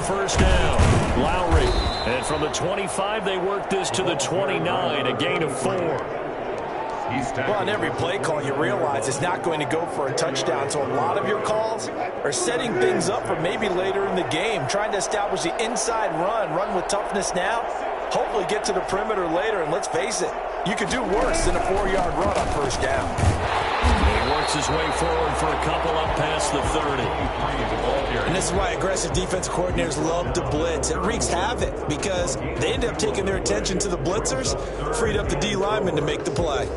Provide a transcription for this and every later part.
first down. Lowry. And from the 25, they work this to the 29, a gain of 4. Well, on every play call, you realize it's not going to go for a touchdown, so a lot of your calls are setting things up for maybe later in the game, trying to establish the inside run with toughness now, hopefully get to the perimeter later, and let's face it, you could do worse than a 4-yard run on first down. He works his way forward for a couple up past the 30. And this is why aggressive defensive coordinators love to blitz. It wreaks havoc because they end up taking their attention to the blitzers, freed up the D lineman to make the play.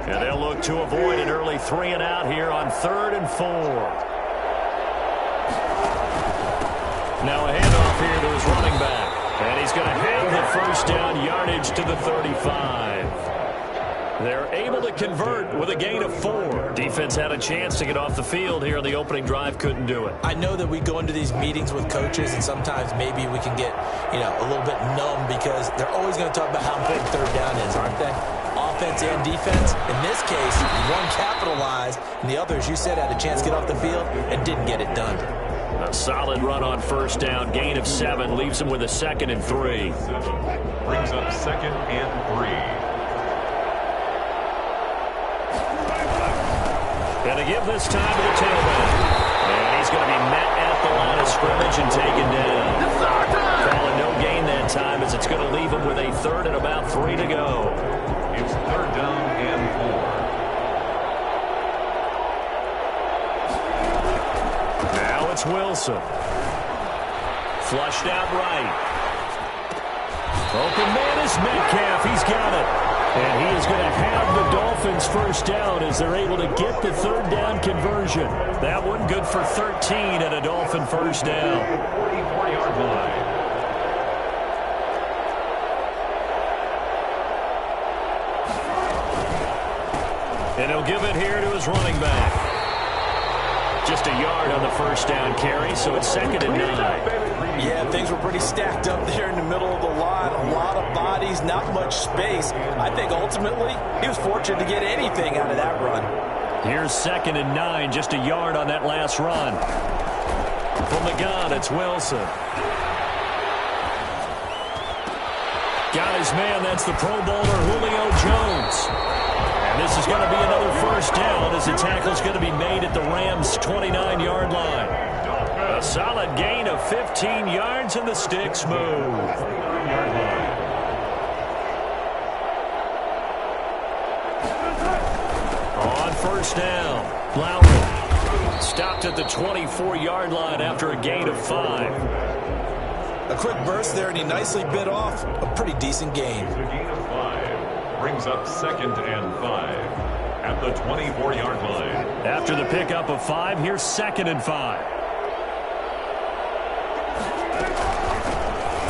And they'll look to avoid an early 3 and out here on 3rd and 4. Now a handoff here to his running back. And he's going to have the first down yardage to the 35. They're able to convert with a gain of 4. Defense had a chance to get off the field here on the opening drive, couldn't do it. I know that we go into these meetings with coaches, and sometimes maybe we can get, a little bit numb because they're always going to talk about how important third down is, aren't they? Offense and defense. In this case, one capitalized, and the other, as you said, had a chance to get off the field and didn't get it done. A solid run on first down, gain of 7, leaves him with a 2nd and 3. Brings up 2nd and 3. And to give this time to the tailback. And he's going to be met at the line of scrimmage and taken down. Calling no gain that time as it's going to leave him with a 3rd and about 3 to go. It's 3rd down and 4. Now it's Wilson. Flushed out right. Open man is Metcalf. He's got it. And he is going to have the Dolphins first down as they're able to get the 3rd down conversion. That one good for 13 at a Dolphin first down. 44-yard line. And he'll give it here to his running back. Just a yard on the first down carry, so it's 2nd and 9. Yeah, things were pretty stacked up there in the middle of the line. A lot of bodies, not much space. I think ultimately he was fortunate to get anything out of that run. Here's 2nd and 9, just a yard on that last run. From the gun, it's Wilson. Got his man, that's the Pro Bowler Julio Jones. And this is going to be another first down as the tackle's going to be made at the Rams' 29-yard line. A solid gain of 15 yards and the sticks move. On first down, Lowry stopped at the 24-yard line after a gain of 5. A quick burst there, and he nicely bit off a pretty decent gain. A gain of 5 brings up 2nd and 5 at the 24-yard line. After the pickup of 5, here's 2nd and 5.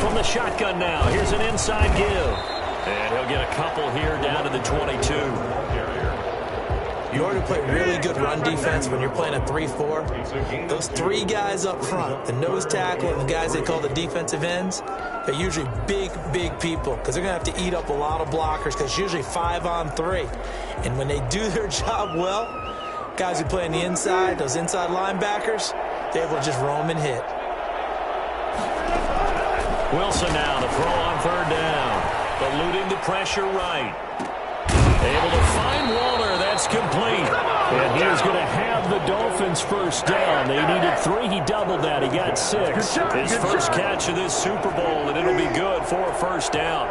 From the shotgun now, here's an inside give. And he'll get a couple here down to the 22. In order to play really good run defense when you're playing a 3-4, those 3 guys up front, the nose tackle and the guys they call the defensive ends, they're usually big people because they're going to have to eat up a lot of blockers because it's usually 5-on-3. And when they do their job well, guys who play on the inside, those inside linebackers, they're able to just roam and hit. Wilson now, the throw on 3rd down. Eluding the pressure right. Able to find Waller. That's complete. And he is going to have the Dolphins first down. They needed 3. He doubled that. He got 6. His first catch of this Super Bowl, and it'll be good for a first down.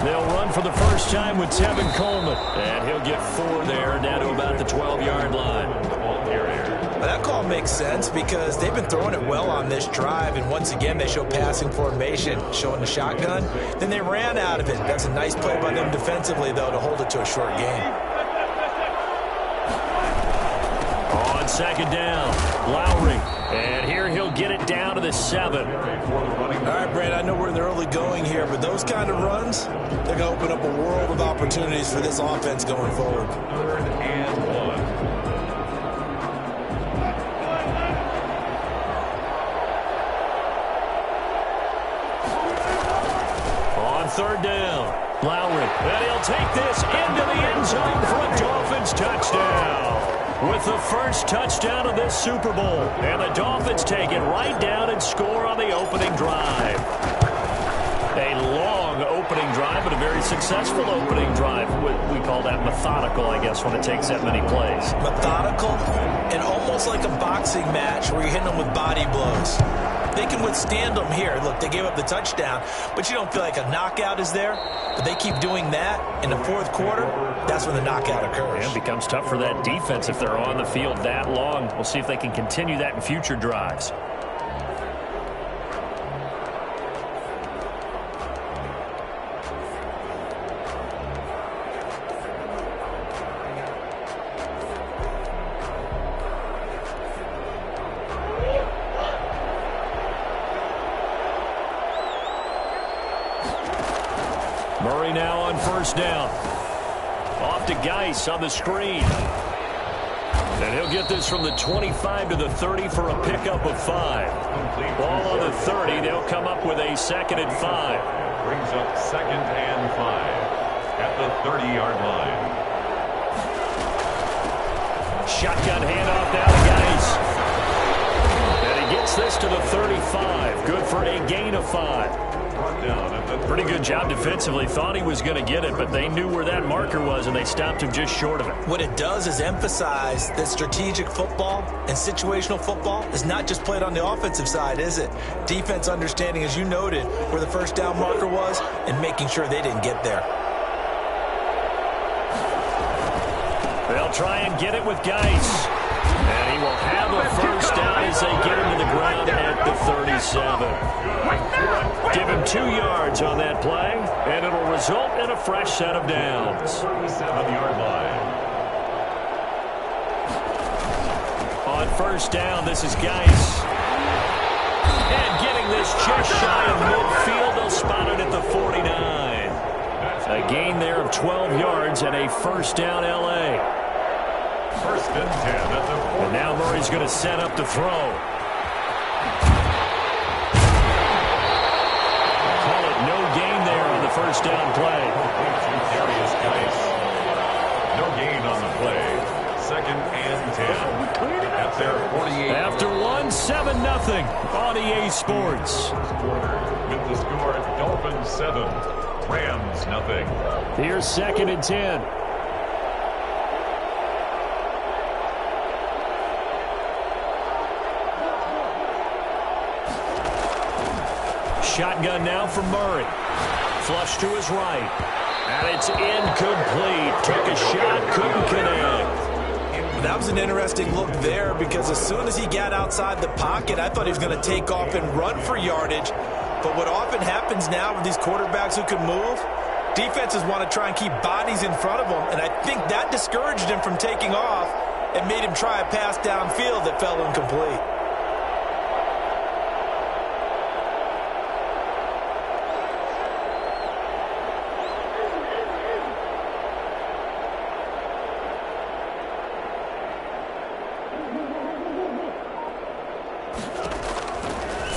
They'll run for the first time with Tevin Coleman. And he'll get 4 there, down to about the 12-yard line. Well, that call makes sense because they've been throwing it well on this drive, and once again they show passing formation, showing the shotgun. Then they ran out of it. That's a nice play by them defensively, though, to hold it to a short gain. On 2nd down, Lowry. And here he'll get it down to the 7. All right, Brad, I know we're in the early going here, but those kind of runs, they're going to open up a world of opportunities for this offense going forward. 3rd and 1. third down. Lowry, and he'll take this into the end zone for a Dolphins touchdown. With the first touchdown of this Super Bowl. And the Dolphins take it right down and score on the opening drive. A long opening drive, but a very successful opening drive. We call that methodical, I guess, when it takes that many plays. Methodical and almost like a boxing match where you're hitting them with body blows. They can withstand them here. Look, they gave up the touchdown, but you don't feel like a knockout is there. But they keep doing that in the fourth quarter. That's when the knockout occurs. And it becomes tough for that defense if they're on the field that long. We'll see if they can continue that in future drives. Murray now on first down. Off to Geis on the screen. And he'll get this from the 25 to the 30 for a pickup of 5. Ball on the 30. They'll come up with a 2nd and 5. Brings up 2nd and 5 at the 30-yard line. Shotgun handoff now to Geis. And he gets this to the 35. Good for a gain of 5. Pretty good job defensively. Thought he was going to get it, but they knew where that marker was, and they stopped him just short of it. What it does is emphasize that strategic football and situational football is not just played on the offensive side, is it? Defense understanding, as you noted, where the first down marker was and making sure they didn't get there. They'll try and get it with Geis. And he will have a first down as they get him to the ground at the 37. Give him 2 yards on that play, and it'll result in a fresh set of downs. 37-yard line. On first down, this is Geis. And getting this just shy of midfield, they'll spot it at the 49. A gain there of 12 yards and a first down L.A. First and 10 at the 40. And now Murray's going to set up to throw. Call it no gain there on the first down play. Darius Geis. No gain on the play. 2nd and 10 at their 48. After 7-0 on EA Sports. With the score, Dolphins 7, Rams 0. Here's 2nd and 10. Shotgun now for Murray. Flush to his right. And it's incomplete. Took a shot, couldn't connect. That was an interesting look there because as soon as he got outside the pocket, I thought he was going to take off and run for yardage. But what often happens now with these quarterbacks who can move, defenses want to try and keep bodies in front of them. And I think that discouraged him from taking off and made him try a pass downfield that fell incomplete.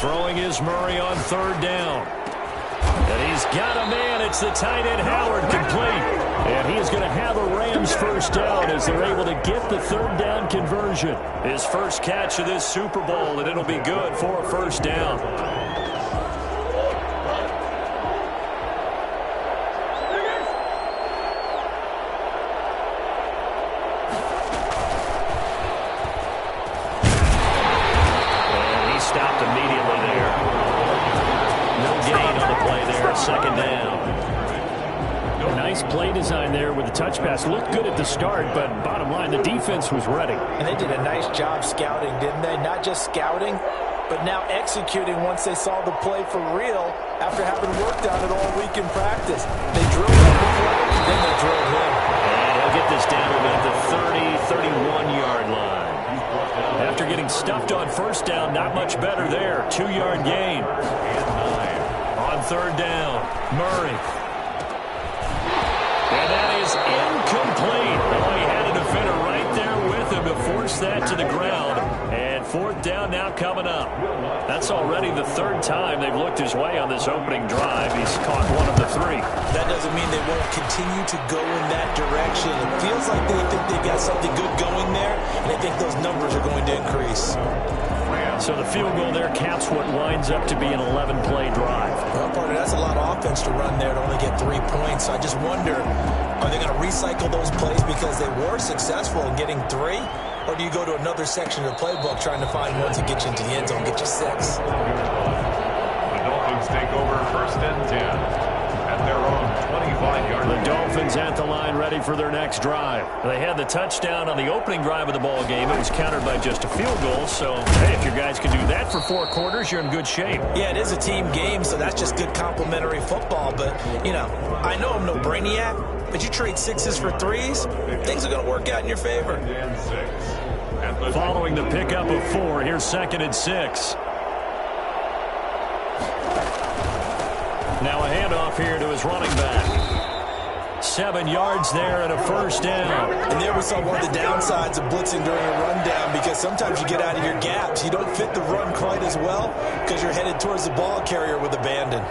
Throwing is Murray on third down. And he's got a man. It's the tight end Howard, complete. And he is going to have a Rams first down as they're able to get the third down conversion. His first catch of this Super Bowl, and it'll be good for a first down. Second down. Nice play design there with the touch pass. Looked good at the start, but bottom line, the defense was ready. And they did a nice job scouting, didn't they? Not just scouting, but now executing once they saw the play for real after having worked on it all week in practice. They drilled up the play, then they drilled him. And he'll get this down to about the 30, 31-yard line. After getting stuffed on first down, not much better there. 2-yard gain. And 9. On third down, Murray. And that is incomplete. Oh, he had a defender right there with him to force that to the ground. And fourth down touchdown now coming up. That's already the third time they've looked his way on this opening drive. He's caught one of the three. That doesn't mean they won't continue to go in that direction. It feels like they think they've got something good going there, and they think those numbers are going to increase. So the field goal there caps what winds up to be an 11-play drive. Well, partner, that's a lot of offense to run there to only get 3 points. So I just wonder, are they going to recycle those plays because they were successful in getting 3? Or do you go to another section of the playbook trying to find one to get you into the end zone, get you 6? The Dolphins take over 1st and 10 at their own 25-yard line. The Dolphins at the line ready for their next drive. They had the touchdown on the opening drive of the ball game. It was countered by just a field goal. So, hey, if your guys can do that for 4 quarters, you're in good shape. Yeah, it is a team game, so that's just good complimentary football. But, you know, I know I'm no brainiac, but you trade 6s for 3s, things are going to work out in your favor. Following the pickup of 4, here's 2nd and 6. Now a handoff here to his running back. 7 yards there and a 1st down. And there we saw one of the downsides of blitzing during a rundown, because sometimes you get out of your gaps. You don't fit the run quite as well because you're headed towards the ball carrier with abandon.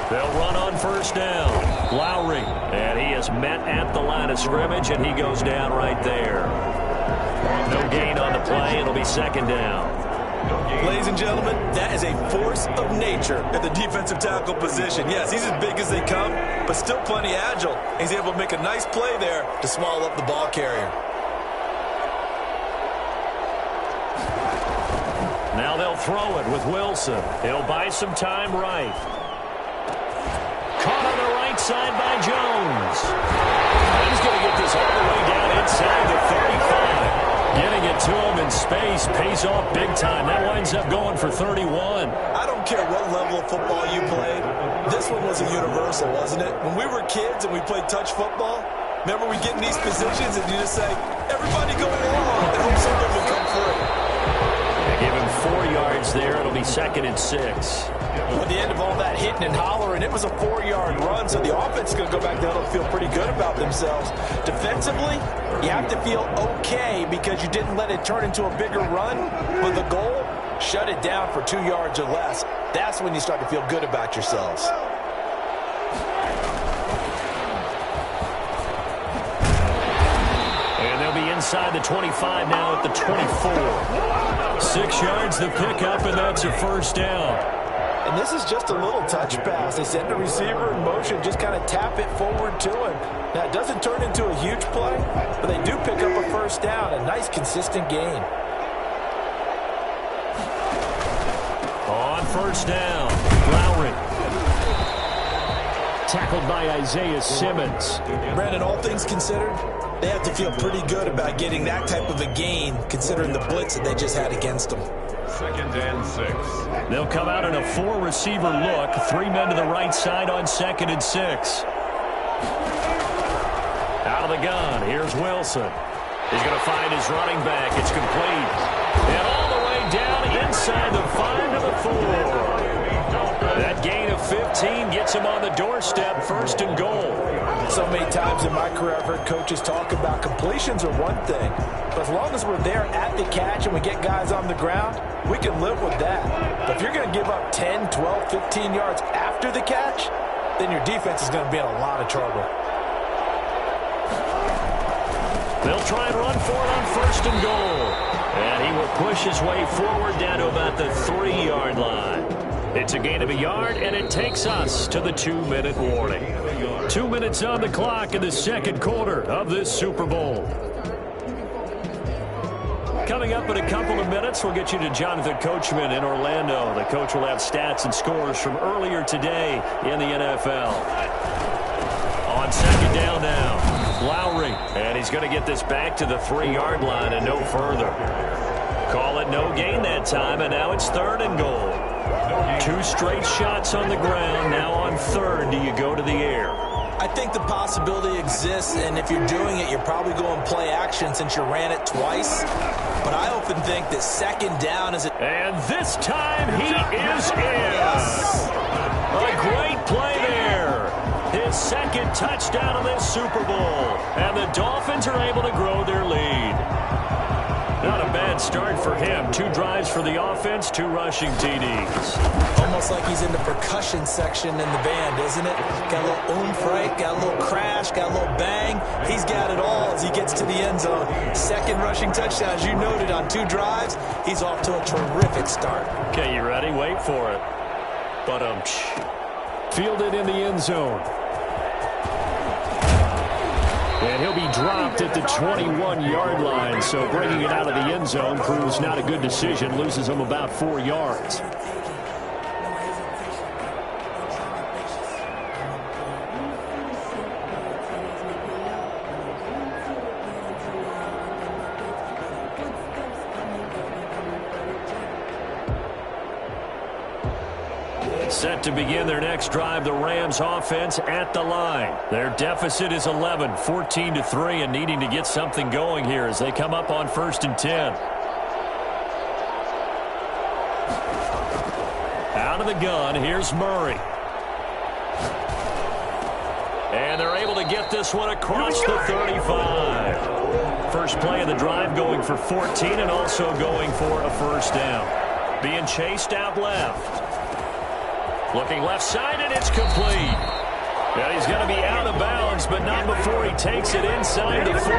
They'll run on 1st down. Lowry, and he is met at the line of scrimmage, and he goes down right there. No gain on the play. It'll be 2nd down. Ladies and gentlemen, that is a force of nature at the defensive tackle position. Yes, he's as big as they come, but still plenty agile. He's able to make a nice play there to swallow up the ball carrier. Now they'll throw it with Wilson. He'll buy some time right. Caught on the right side by Jones. He's going to get this all the way down inside the 35. Getting it to him in space pays off big time. That winds up going for 31. I don't care what level of football you played. This one was a universal, wasn't it? When we were kids and we played touch football, remember we get in these positions and you just say, everybody go along, and hope something will come through. They give him 4 yards there. It'll be 2nd and 6. At the end of all that hitting and hollering, it was a 4-yard run, so the offense is going to go back down and feel pretty good about themselves. Defensively, you have to feel okay because you didn't let it turn into a bigger run, but the goal, shut it down for 2 yards or less. That's when you start to feel good about yourselves. And they'll be inside the 25 now at the 24. 6 yards the pickup, and that's a 1st down. And this is just a little touch pass. They send the receiver in motion, just kind of tap it forward to him. Now, it doesn't turn into a huge play, but they do pick up a 1st down, a nice, consistent gain. On 1st down, Lowry. Tackled by Isaiah Simmons. Brandon, all things considered, they have to feel pretty good about getting that type of a gain, considering the blitz that they just had against them. 2nd and 6. They'll come out in a 4-receiver look. 3 men to the right side on 2nd and 6. Out of the gun, here's Wilson. He's going to find his running back. It's complete. And all the way down inside the 5 to the 4. That gain of 15 gets him on the doorstep, 1st and goal. So many times in my career I've heard coaches talk about completions are one thing, but as long as we're there at the catch and we get guys on the ground, we can live with that. But if you're going to give up 10, 12, 15 yards after the catch, then your defense is going to be in a lot of trouble. They'll try and run for it on 1st and goal. And he will push his way forward down to about the 3-yard line. It's a gain of 1 yard, and it takes us to the 2-minute warning. 2 minutes on the clock in the 2nd quarter of this Super Bowl. Coming up in a couple of minutes, we'll get you to Jonathan Coachman in Orlando. The coach will have stats and scores from earlier today in the NFL. On 2nd down now, Lowry. And he's going to get this back to the 3-yard line and no further. Call it no gain that time, and now it's 3rd and goal. 2 straight shots on the ground. Now on 3rd, do you go to the air? I think the possibility exists, and if you're doing it, you're probably going play action since you ran it twice. But I often think that 2nd down is And this time he is in. Yes. A great play there. His 2nd touchdown of this Super Bowl. And the Dolphins are able to grow their lead. Not a bad start for him. 2 drives for the offense, 2 rushing TDs. Almost like he's in the percussion section in the band, isn't it? Got a little oomph, right? Got a little crash, got a little bang. He's got it all as he gets to the end zone. 2nd rushing touchdown, as you noted, on 2 drives. He's off to a terrific start. Okay, you ready? Wait for it. But fielded in the end zone. And he'll be dropped at the 21-yard line. So bringing it out of the end zone proves not a good decision. Loses him about 4 yards. Set to begin their next drive, the Rams offense at the line. Their deficit is 11, 14-3, and needing to get something going here as they come up on 1st and 10. Out of the gun, here's Murray. And they're able to get this one across the 35. First play of the drive going for 14 and also going for a first down. Being chased out left. Looking left side, and it's complete. Yeah, he's going to be out of bounds, but not before he takes it inside the 40.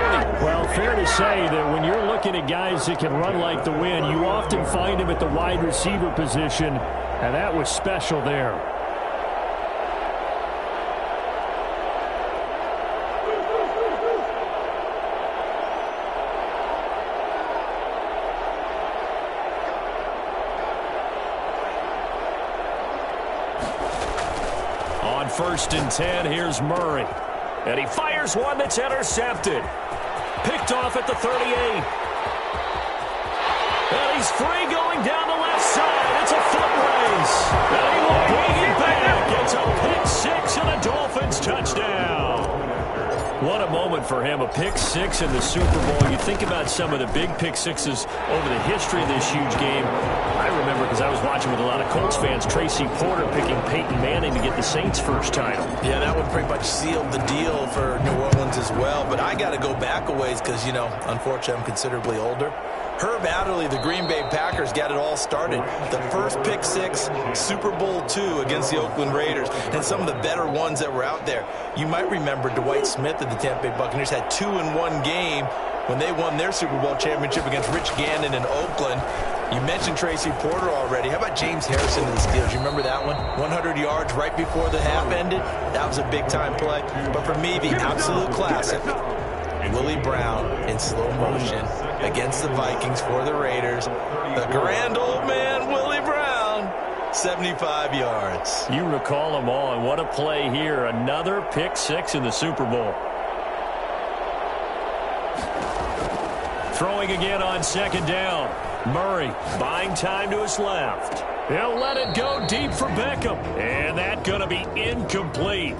Well, fair to say that when you're looking at guys that can run like the wind, you often find them at the wide receiver position, and that was special there. On 1st and 10, here's Murray. And he fires one that's intercepted. Picked off at the 38. And he's free going down the left side. It's a foot race. And he will bring it back. It's a pick 6 and a Dolphins touchdown. What a moment for him, a pick 6 in the Super Bowl. You think about some of the big pick 6s over the history of this huge game. I remember because I was watching with a lot of Colts fans, Tracy Porter picking Peyton Manning to get the Saints' first title. Yeah, that one pretty much sealed the deal for New Orleans as well. But I got to go back a ways because, you know, unfortunately I'm considerably older. Herb Adderley, the Green Bay Packers, got it all started. The first pick 6, Super Bowl II against the Oakland Raiders, and some of the better ones that were out there. You might remember Dwight Smith of the Tampa Bay Buccaneers had 2 in one game when they won their Super Bowl championship against Rich Gannon in Oakland. You mentioned Tracy Porter already. How about James Harrison of the Steelers? You remember that one? 100 yards right before the half ended? That was a big-time play. But for me, the absolute classic, Willie Brown in slow motion against the Vikings for the Raiders. The grand old man, Willie Brown, 75 yards. You recall them all, and what a play here. Another pick 6 in the Super Bowl. Throwing again on 2nd down. Murray buying time to his left. He'll let it go deep for Beckham. And that's going to be incomplete.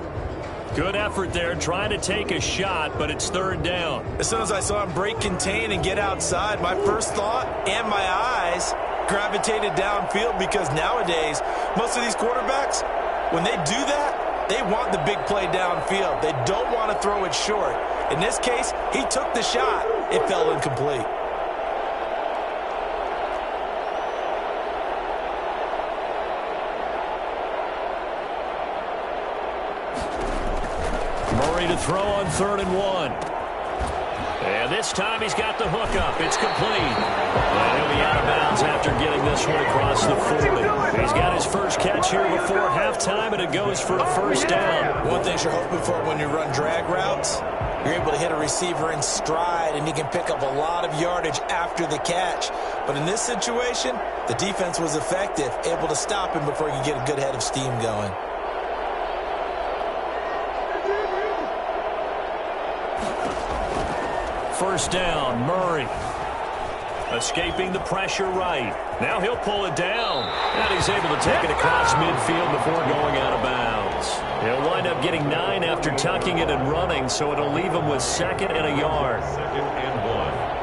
Good effort there, trying to take a shot, but it's 3rd down. As soon as I saw him break contain and get outside, my first thought and my eyes gravitated downfield because nowadays, most of these quarterbacks, when they do that, they want the big play downfield. They don't want to throw it short. In this case, he took the shot. It fell incomplete. Murray to throw on 3rd and 1. And this time he's got the hook up. It's complete. And he'll be out of bounds after getting this one across the 40. He's got his first catch here before halftime, and it goes for a first down. One thing you're hoping for when you run drag routes, you're able to hit a receiver in stride, and he can pick up a lot of yardage after the catch. But in this situation, the defense was effective, able to stop him before he could get a good head of steam going. First down, Murray. Escaping the pressure right. Now he'll pull it down. And he's able to take it across midfield before going out of bounds. He'll wind up getting 9 after tucking it and running, so it'll leave him with 2nd and a yard. 2nd and 1.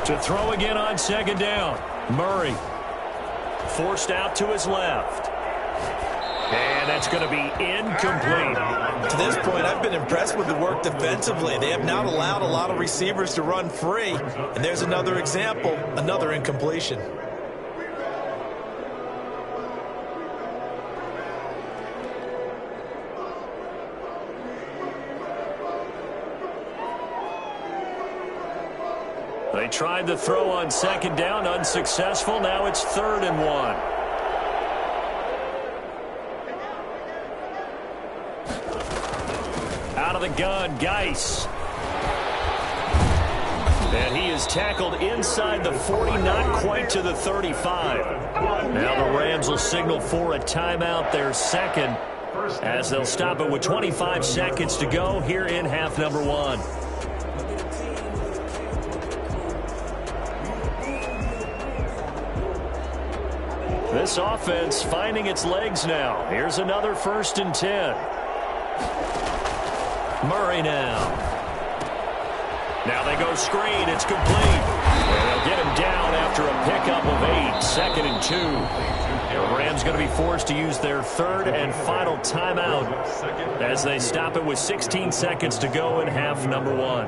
To throw again on second down. Murray forced out to his left. And that's going to be incomplete. To this point, I've been impressed with the work defensively. They have not allowed a lot of receivers to run free. And there's another example, another incompletion. They tried to throw on second down, unsuccessful. Now it's 3rd and 1. Out of the gun, Geis. And he is tackled inside the 40, not quite to the 35. Now the Rams will signal for a timeout, their second, as they'll stop it with 25 seconds to go here in half number 1. This offense finding its legs now. Here's another 1st and 10. Murray now. Now they go screen. It's complete. And they'll get him down after a pickup of 8. 2nd and 2. The Rams going to be forced to use their 3rd and final timeout as they stop it with 16 seconds to go in half number 1.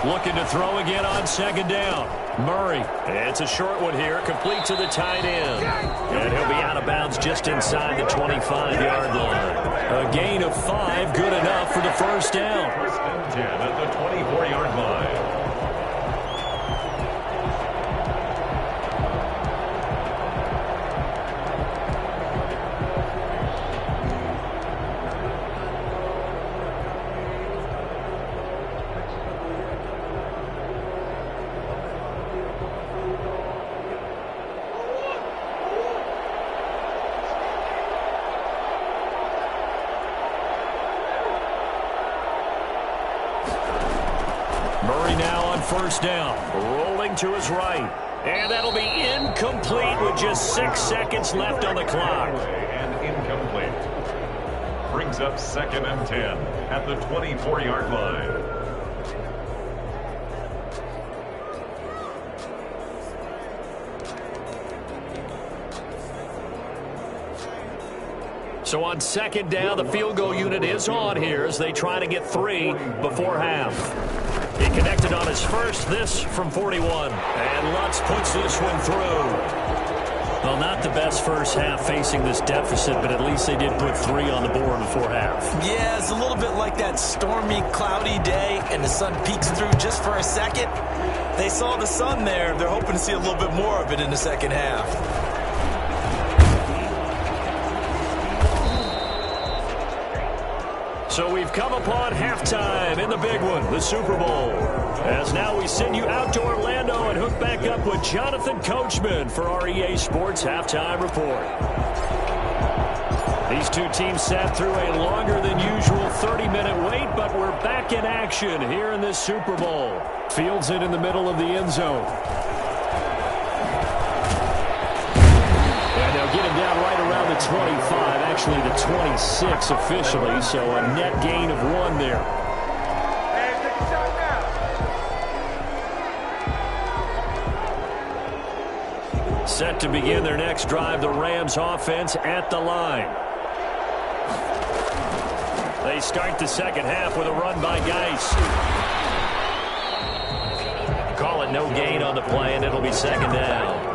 Looking to throw again on second down. Murray. It's a short one here, complete to the tight end. And he'll be out of bounds just inside the 25-yard line. A gain of 5, good enough for the 1st down. 1st and 10 at the 24-yard line. Murray now on 1st down, rolling to his right. And that'll be incomplete with just 6 seconds left on the clock. And incomplete. Brings up 2nd and 10 at the 24-yard line. So on 2nd down, the field goal unit is on here as they try to get 3 before half. He connected on his first, this from 41. And Lutz puts this one through. Well, not the best first half facing this deficit, but at least they did put 3 on the board before half. Yeah, it's a little bit like that stormy, cloudy day, and the sun peeks through just for a second. They saw the sun there. They're hoping to see a little bit more of it in the second half. So we've come upon halftime in the big one, the Super Bowl. As now we send you out to Orlando and hook back up with Jonathan Coachman for our EA Sports Halftime Report. These two teams sat through a longer than usual 30-minute wait, but we're back in action here in this Super Bowl. Fields it in the middle of the end zone. And they'll get him down right around the 25, actually the 26 officially, so a net gain of 1 there. Set to begin their next drive, the Rams offense at the line. They start the second half with a run by Geis. Call it no gain on the play, and it'll be 2nd down.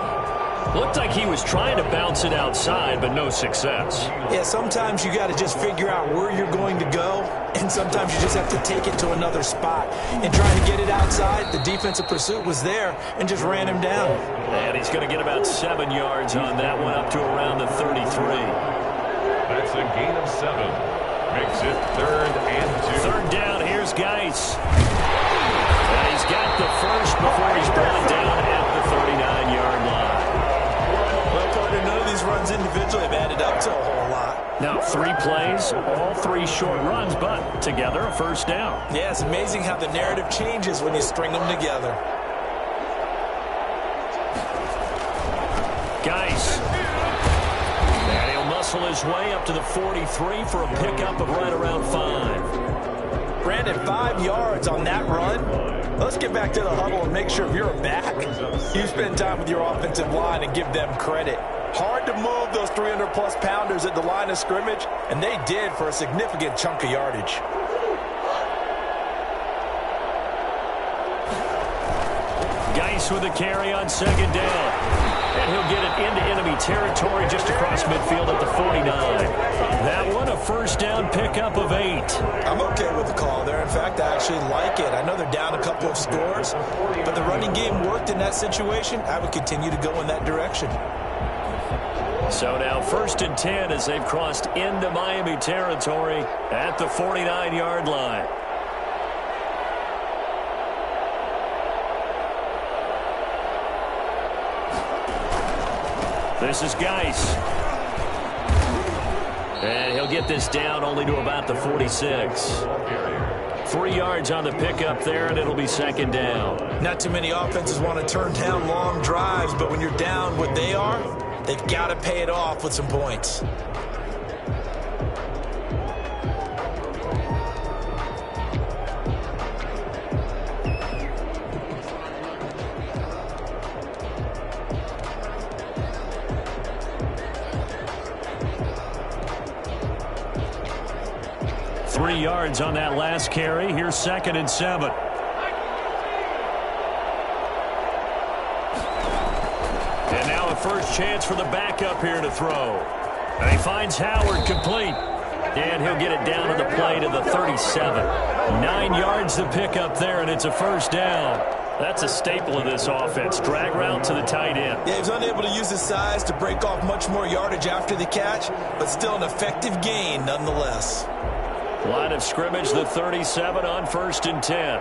Looked like he was trying to bounce it outside, but no success. Yeah, sometimes you got to just figure out where you're going to go, and sometimes you just have to take it to another spot. And trying to get it outside, the defensive pursuit was there and just ran him down. And he's going to get about 7 yards on that one, up to around the 33. That's a gain of 7. Makes it 3rd and 2. 3rd down, here's Geis. And he's got the first before he's brought down at the 39-yard line. Well, partner, none of these runs individually have added up to a whole lot. Now 3 plays, all 3 short runs, but together a 1st down. Yeah, it's amazing how the narrative changes when you string them together. wrestle his way up to the 43 for a pickup of right around 5. Brandon, 5 yards on that run. Let's get back to the huddle and make sure if you're a back, you spend time with your offensive line and give them credit. Hard to move those 300-plus pounders at the line of scrimmage, and they did for a significant chunk of yardage. Geis with a carry on second down. And he'll get it into enemy territory just across midfield at the 49. That one, a first down pickup of 8. I'm okay with the call there. In fact, I actually like it. I know they're down a couple of scores, but the running game worked in that situation. I would continue to go in that direction. So now 1st and 10 as they've crossed into Miami territory at the 49-yard line. This is Geis. And he'll get this down only to about the 46. 3 yards on the pickup there, and it'll be second down. Not too many offenses want to turn down long drives, but when you're down what they are, they've got to pay it off with some points. Three yards on that last carry. Here's 2nd and 7. And now a first chance for the backup here to throw. And he finds Howard complete. And he'll get it down to the play to the 37. 9 yards to pick up there, and it's a first down. That's a staple of this offense. Drag route to the tight end. Yeah, he was unable to use his size to break off much more yardage after the catch, but still an effective gain nonetheless. Line of scrimmage, the 37 on 1st and 10.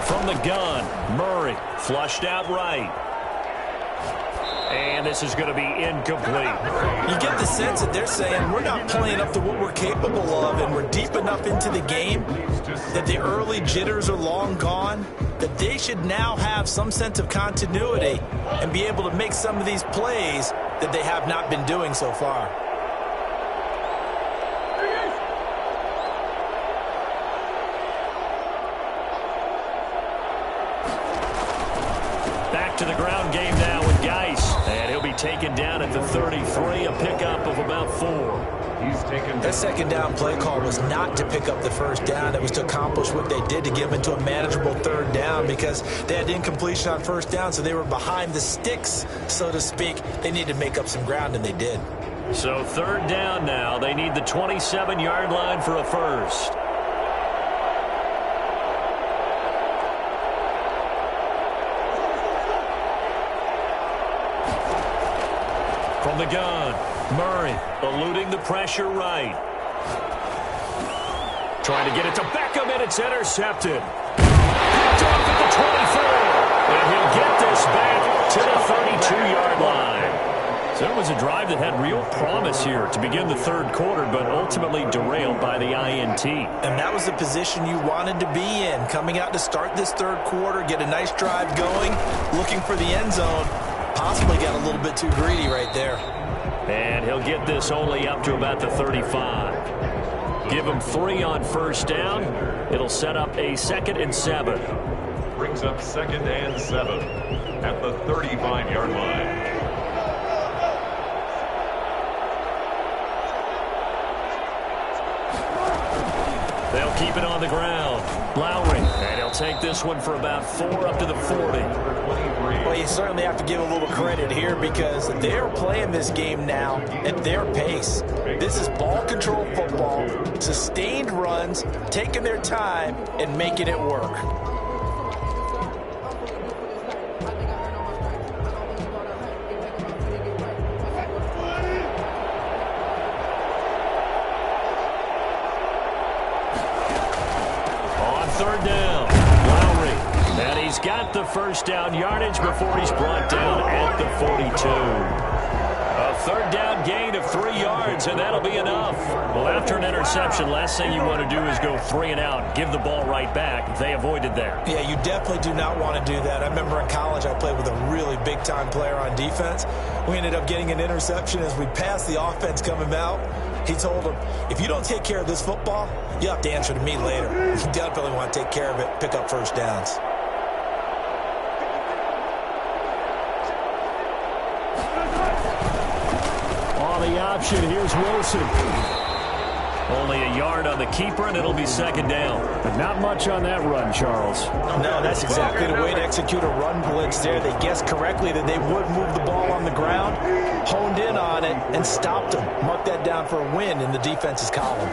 From the gun, Murray flushed out right. And this is going to be incomplete. You get the sense that they're saying we're not playing up to what we're capable of, and we're deep enough into the game that the early jitters are long gone, that they should now have some sense of continuity and be able to make some of these plays that they have not been doing so far. Back to the ground game now with Geis. And he'll be taken down at the 33, a pickup of about 4. That second down play call was not to pick up the first down. It was to accomplish what they did to get them into a manageable 3rd down because they had incompletion on 1st down, so they were behind the sticks, so to speak. They needed to make up some ground, and they did. So 3rd down now. They need the 27-yard line for a first. From the gun, Murray eluding the pressure right. Trying to get it to Beckham, and it's intercepted. Picked off at the 24. And he'll get this back to the 32-yard line. So it was a drive that had real promise here to begin the 3rd quarter, but ultimately derailed by the INT. And that was the position you wanted to be in, coming out to start this 3rd quarter, get a nice drive going, looking for the end zone. Possibly got a little bit too greedy right there. And he'll get this only up to about the 35. Give him 3 on 1st down. It'll set up a 2nd and 7. Brings up 2nd and 7 at the 35-yard line. They'll keep it on the ground. Lowry, and he'll take this one for about 4 up to the 40. Well, you certainly have to give a little credit here because they're playing this game now at their pace. This is ball control football, sustained runs, taking their time and making it work. On 3rd down, Lowry. And he's got the first down yardage before he's brought down at the 42. A 3rd down gain of 3 yards. yards, and that'll be enough. Well, after an interception, last thing you want to do is go 3 and out, give the ball right back. They avoided that. Yeah, you definitely do not want to do that. I remember in college I played with a really big-time player on defense. We ended up getting an interception as we passed the offense coming out. He told him, if you don't take care of this football, you have to answer to me later. You definitely want to take care of it, pick up first downs. On the option, here's Wilson. Only a yard on the keeper, and it'll be second down. But not much on that run, Charles. No, that's exactly the way to execute a run blitz there. They guessed correctly that they would move the ball on the ground, honed in on it, and stopped them. Mark that down for a win in the defense's column.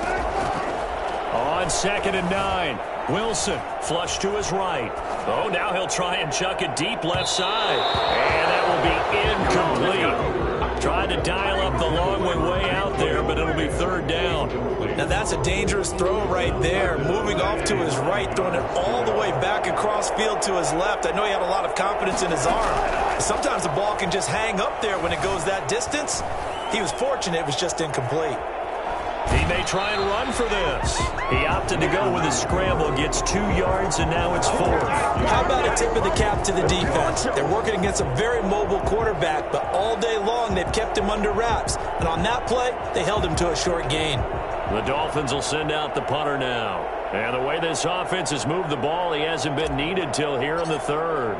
On 2nd and 9, Wilson flush to his right. Oh, now he'll try and chuck it deep left side. And that will be incomplete. Tried to dial up the long way out there, but it'll be 3rd down. Now that's a dangerous throw right there. Moving off to his right, throwing it all the way back across field to his left. I know he had a lot of confidence in his arm. Sometimes the ball can just hang up there when it goes that distance. He was fortunate it was just incomplete. He may try and run for this. He opted to go with a scramble, gets 2 yards, and now it's 4th. How about a tip of the cap to the defense? They're working against a very mobile quarterback, but all day long they've kept him under wraps. And on that play, they held him to a short gain. The Dolphins will send out the punter now. And the way this offense has moved the ball, he hasn't been needed till here in the 3rd.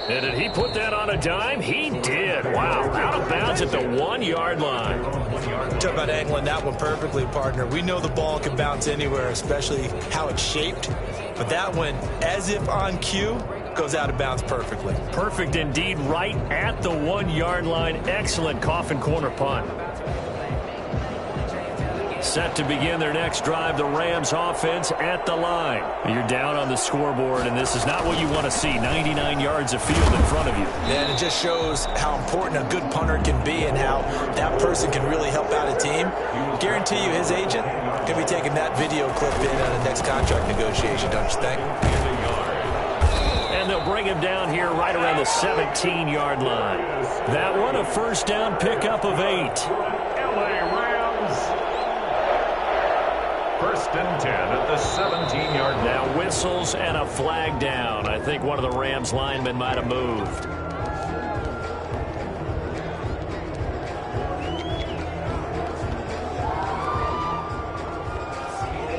And did he put that on a dime? He did. Wow. Out of bounds at the 1-yard line. Talk about angling that one perfectly, partner. We know the ball can bounce anywhere, especially how it's shaped. But that one, as if on cue, goes out of bounds perfectly. Perfect indeed, right at the 1-yard line. Excellent coffin corner punt. Set to begin their next drive, the Rams offense at the line. You're down on the scoreboard, and this is not what you want to see. 99 yards of field in front of you. And it just shows how important a good punter can be and how that person can really help out a team. Guarantee you his agent can be taking that video clip in on the next contract negotiation, don't you think? And they'll bring him down here right around the 17-yard line. That one, a first down pickup of 8. 1st and 10 at the 17-yard line. Now whistles and a flag down. I think one of the Rams linemen might have moved.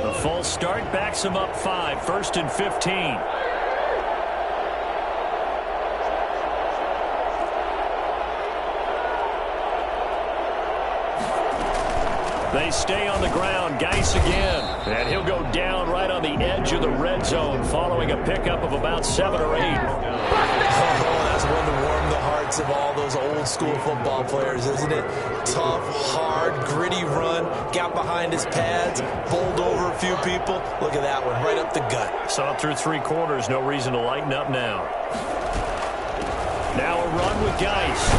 The false start backs him up 5. 1st and 15. They stay on the ground. Geis again. And he'll go down right on the edge of the red zone following a pickup of about 7 or 8. That's one to warm the hearts of all those old school football players, isn't it? Tough, hard, gritty run. Got behind his pads. Bowled over a few people. Look at that one. Right up the gut. Saw it through 3 quarters. No reason to lighten up now. Now a run with Geis.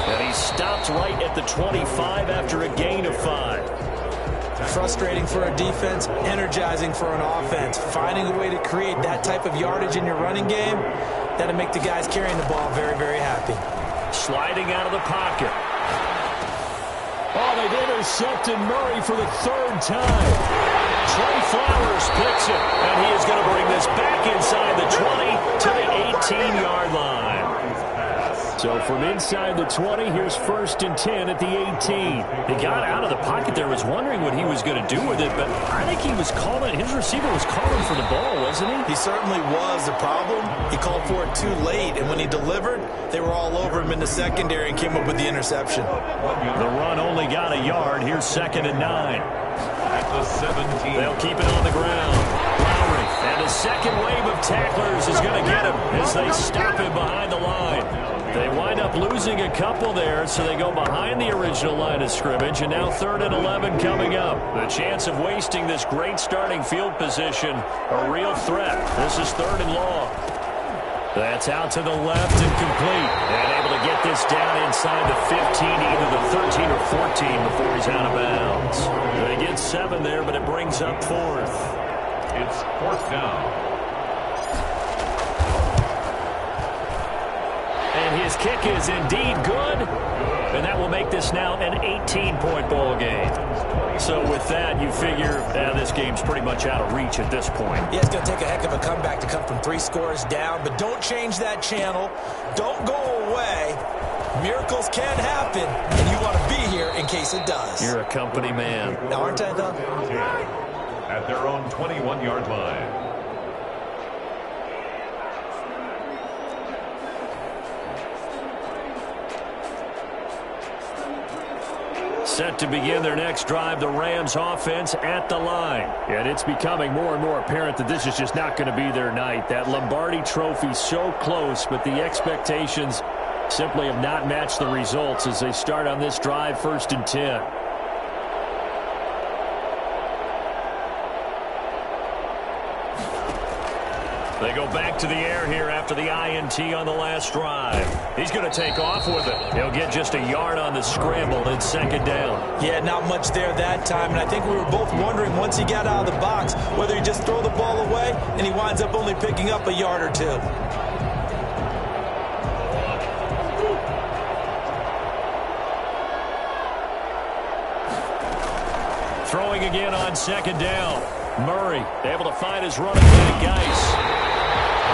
And he stops right at the 25 after a gain of 5. Frustrating for a defense, energizing for an offense. Finding a way to create that type of yardage in your running game, that'll make the guys carrying the ball very, very happy. Sliding out of the pocket. Oh, they've intercepted Murray for the 3rd time. Trey Flowers picks it, and he is going to bring this back inside the 20 to the 18-yard line. So from inside the 20, here's 1st and 10 at the 18. He got out of the pocket there, was wondering what he was going to do with it, but I think he was calling, his receiver was calling for the ball, wasn't he? He certainly was. The problem, he called for it too late, and when he delivered, they were all over him in the secondary and came up with the interception. The run only got a yard. Here's 2nd and 9. At the 17. They'll keep it on the ground. Lowry, and a second wave of tacklers is going to get him as they stop him behind the line. They wind up losing a couple there, so they go behind the original line of scrimmage, and now 3rd and 11 coming up. The chance of wasting this great starting field position, a real threat. This is 3rd and long. That's out to the left and complete. And able to get this down inside the 15, either the 13 or 14 before he's out of bounds. They get 7 there, but it brings up 4th. It's 4th down. His kick is indeed good, and that will make this now an 18-point ball game. So with that, you figure this game's pretty much out of reach at this point. Yeah, it's going to take a heck of a comeback to come from 3 scores down, but don't change that channel. Don't go away. Miracles can happen, and you want to be here in case it does. You're a company man. Now, aren't I, though? At their own 21-yard line. Set to begin their next drive, the Rams offense at the line. And it's becoming more and more apparent that this is just not going to be their night. That Lombardi trophy so close, but the expectations simply have not matched the results as they start on this drive, 1st and 10. They go back to the air here after the INT on the last drive. He's going to take off with it. He'll get just a yard on the scramble in 2nd down. Yeah, not much there that time, and I think we were both wondering once he got out of the box whether he just throw the ball away and he winds up only picking up a yard or 2. Throwing again on 2nd down. Murray able to find his running back, Geis.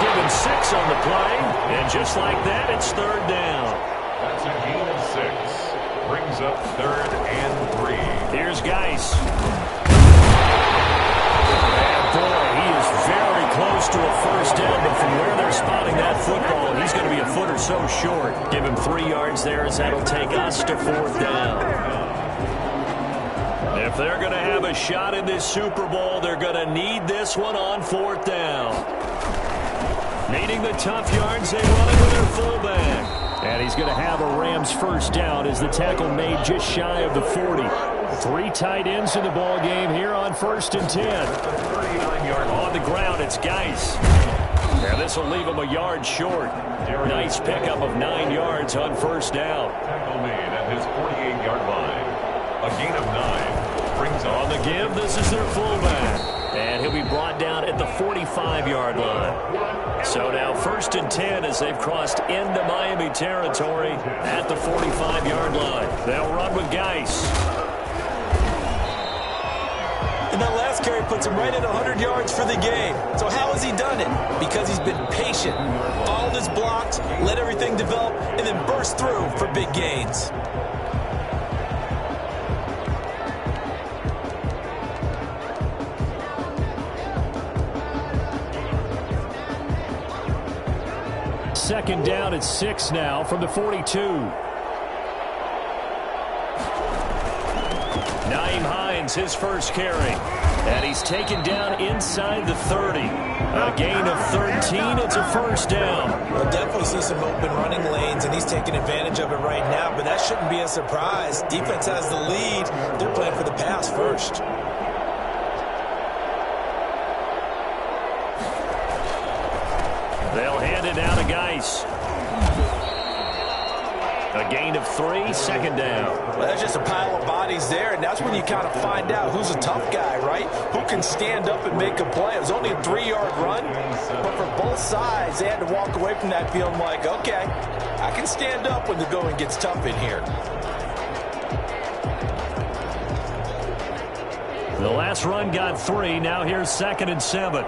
Give him 6 on the play, and just like that, it's 3rd down. That's a gain of 6. Brings up 3rd and 3. Here's Geis. And boy, he is very close to a 1st down, but from where they're spotting that football, he's going to be a foot or so short. Give him 3 yards there as that'll take us to 4th down. If they're going to have a shot in this Super Bowl, they're going to need this one on 4th down. Needing the tough yards, they run it with their fullback. And he's going to have a Rams 1st down as the tackle made just shy of the 40. 3 tight ends in the ball game here on 1st and 10. 39-yard on the ground, it's Geis. And this will leave him a yard short. Nice pickup of 9 yards on 1st down. Tackle made at his 48-yard line. A gain of 9. Brings on the give, this is their fullback. And he'll be brought down at the 45-yard line. So now 1st and 10 as they've crossed into Miami territory at the 45-yard line. They'll run with Geis. And that last carry puts him right at 100 yards for the game. So how has he done it? Because he's been patient, followed his blocks, let everything develop, and then burst through for big gains. Second down at 6 now from the 42. Nyheim Hines, his first carry. And he's taken down inside the 30. A gain of 13. It's a 1st down. We'll definitely see some open running lanes, and he's taking advantage of it right now, but that shouldn't be a surprise. Defense has the lead. They're playing for the pass first. They'll hand it down to Geis. A gain of 3, 2nd down. Well, that's just a pile of bodies there, and that's when you kind of find out who's a tough guy, right? Who can stand up and make a play. It was only a 3-yard run, but for both sides, they had to walk away from that feeling like, okay, I can stand up when the going gets tough in here. The last run got 3. Now here's 2nd and 7.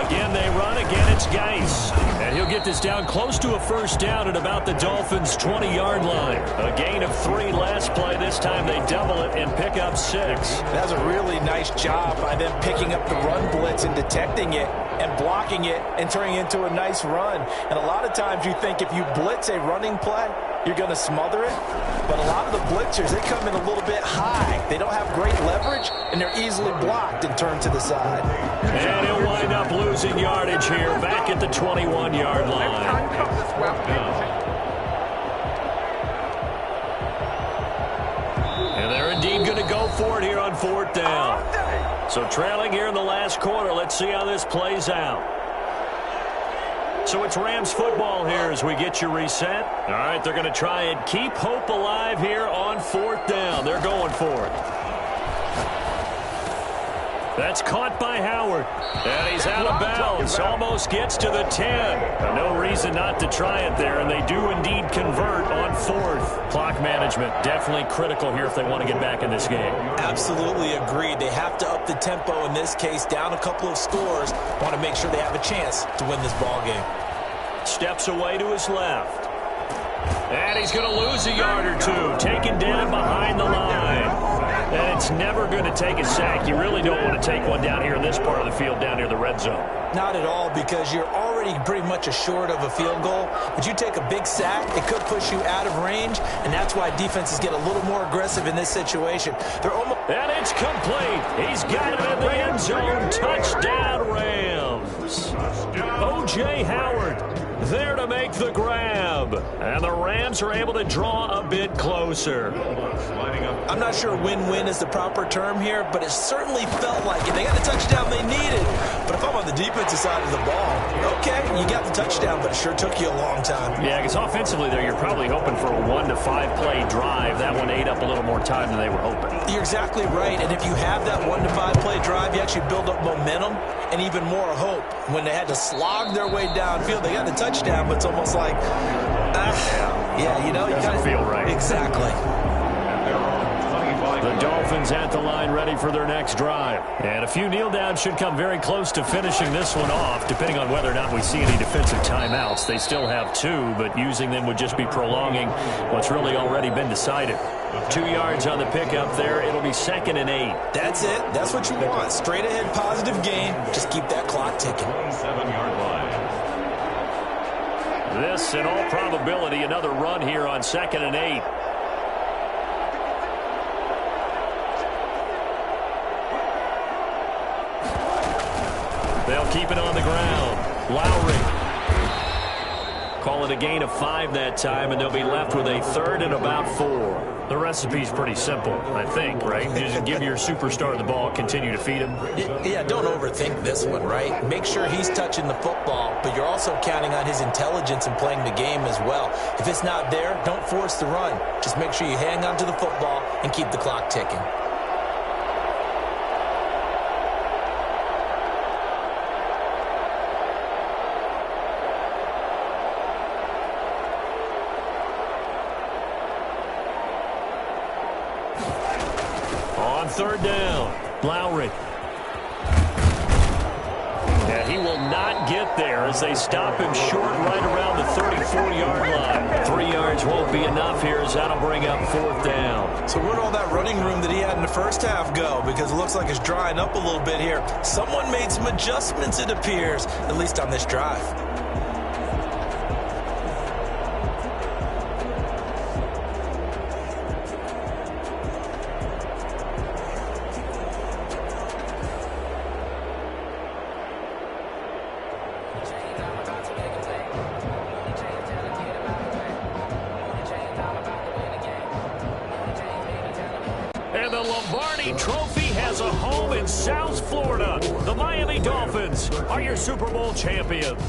Again, they run. Again, it's Geis. And he'll get this down close to a 1st down at about the Dolphins' 20-yard line. A gain of 3 last play. This time they double it and pick up 6. That was a really nice job by them picking up the run blitz and detecting it and blocking it and turning it into a nice run. And a lot of times you think if you blitz a running play, you're going to smother it. But a lot of the blitzers, they come in a little bit high. They don't have great leverage, and they're easily blocked and turned to the side. And he'll wind up losing yardage here back at the 21-yard line. And they're indeed going to go for it here on 4th down. So trailing here in the last quarter. Let's see how this plays out. So it's Rams football here as we get you reset. All right, they're going to try and keep hope alive here on 4th down. They're going for it. That's caught by Howard. And he's out of bounds. Almost gets to the 10. No reason not to try it there, and they do indeed convert on fourth. Clock management definitely critical here if they want to get back in this game. Absolutely agreed. They have to up the tempo in this case, down a couple of scores. Want to make sure they have a chance to win this ball game. Steps away to his left. And he's going to lose a yard or two. Taken down behind the line. And it's never going to take a sack. You really don't want to take one down here in this part of the field, down near the red zone. Not at all, because you're already pretty much assured of a field goal. But you take a big sack, it could push you out of range, and that's why defenses get a little more aggressive in this situation. They're almost... And it's complete. He's got it in the end zone. Touchdown, Rams. O.J. Howard there to make the grab. And the Rams are able to draw a bit closer. I'm not sure win-win is the proper term here, but it certainly felt like it. They got the touchdown they needed. But if I'm on the defensive side of the ball, okay, you got the touchdown, but it sure took you a long time. Yeah, because offensively there, you're probably hoping for a 1 to 5 play drive. That one ate up a little more time than they were hoping. You're exactly right, and if you have that 1 to 5 play drive, you actually build up momentum and even more hope. When they had to slog their way downfield, they got the touchdown, but it's almost like, yeah, you know, you doesn't feel right. Exactly. The Dolphins at the line ready for their next drive. And a few kneel downs should come very close to finishing this one off, depending on whether or not we see any defensive timeouts. They still have 2, but using them would just be prolonging what's really already been decided. 2 yards on the pickup there. It'll be 2nd and 8. That's it. That's what you want. Straight ahead positive gain. Just keep that clock ticking. 7-yard line. This, in all probability, another run here on 2nd and 8. They'll keep it on the ground. Lowry. Call it a gain of 5 that time, and they'll be left with a 3rd and about 4. The recipe's pretty simple, I think, right? You just give your superstar the ball, continue to feed him. Yeah, don't overthink this one, right? Make sure he's touching the football, but you're also counting on his intelligence in playing the game as well. If it's not there, don't force the run. Just make sure you hang on to the football and keep the clock ticking. On 3rd down, Lowry. And he will not get there as they stop him short right around the 34-yard line. 3 yards won't be enough here as that'll bring up 4th down. So where'd all that running room that he had in the first half go? Because it looks like it's drying up a little bit here. Someone made some adjustments, it appears, at least on this drive. And the Lombardi Trophy has a home in South Florida. The Miami Dolphins are your Super Bowl champions.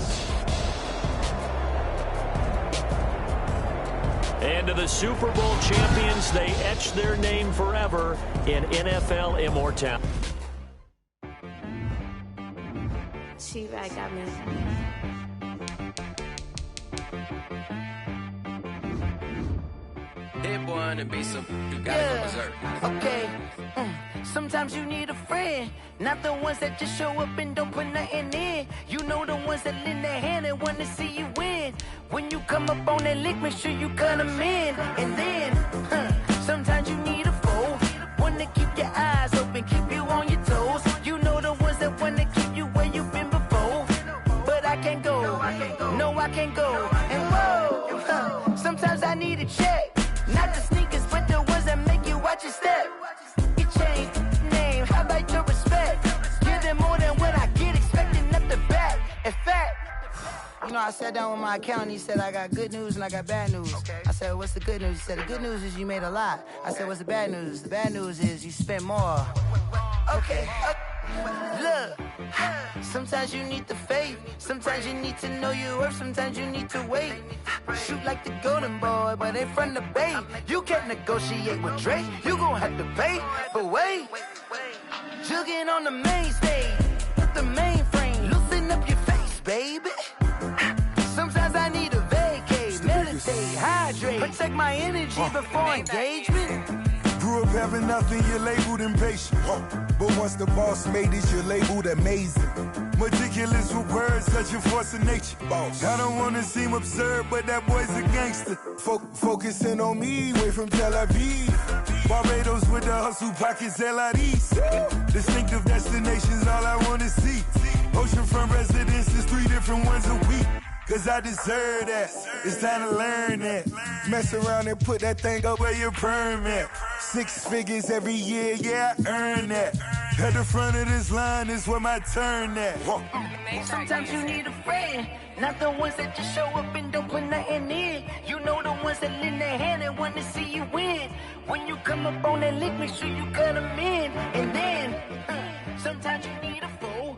And to the Super Bowl champions, they etch their name forever in NFL immortality. She-Rag got me. Hit one and be some, you gotta go berserk. Okay. Sometimes you need a friend, not the ones that just show up and don't put nothing in. You know the ones that lend their hand and want to see you win. When you come up on that lick, make sure you cut them in. And then, sometimes you need a foe, one to keep your eyes open, keep you on your toes. You know the ones that want to keep you where you've been before. But I can't go, no I can't go. And whoa, sometimes I need a check. Not the sneakers, but the ones that make you watch your step. You change name, how about your respect? Give them more than what I get, expecting up the back. In fact, you know, I sat down with my accountant. He said, I got good news and I got bad news. Okay. I said, what's the good news? He said, the good news is you made a lot. I said, what's the bad news? The bad news is you spent more. Okay. Look, sometimes you need the faith. Sometimes you need to know your worth. Sometimes you need to wait. Shoot like the golden boy, but ain't from the bay. You can't negotiate with Drake. You gon' have to pay. But wait, Jugging on the main stage, with the mainframe. Loosen up your face, baby. Sometimes I need a vacate, meditate, hydrate, protect my energy before engagement. Grew up having nothing, you're labeled impatient. But once the boss made it, you're labeled amazing. Meticulous with words, such a force of nature. I don't wanna seem absurd, but that boy's a gangster. Focusing on me, way from Tel Aviv. Barbados with the hustle pockets, LIDs. Distinctive destinations, all I wanna see. Oceanfront residences, 3 different ones a week. Cause I deserve that, it's time to learn that. Mess around and put that thing up where your permit. 6 figures every year, yeah, I earn that. At the front of this line is where my turn at. Sometimes you need a friend, not the ones that just show up and don't put nothing in. You know the ones that lend their hand and want to see you win. When you come up on that lick, make sure you cut them in. And then, sometimes you need a fool.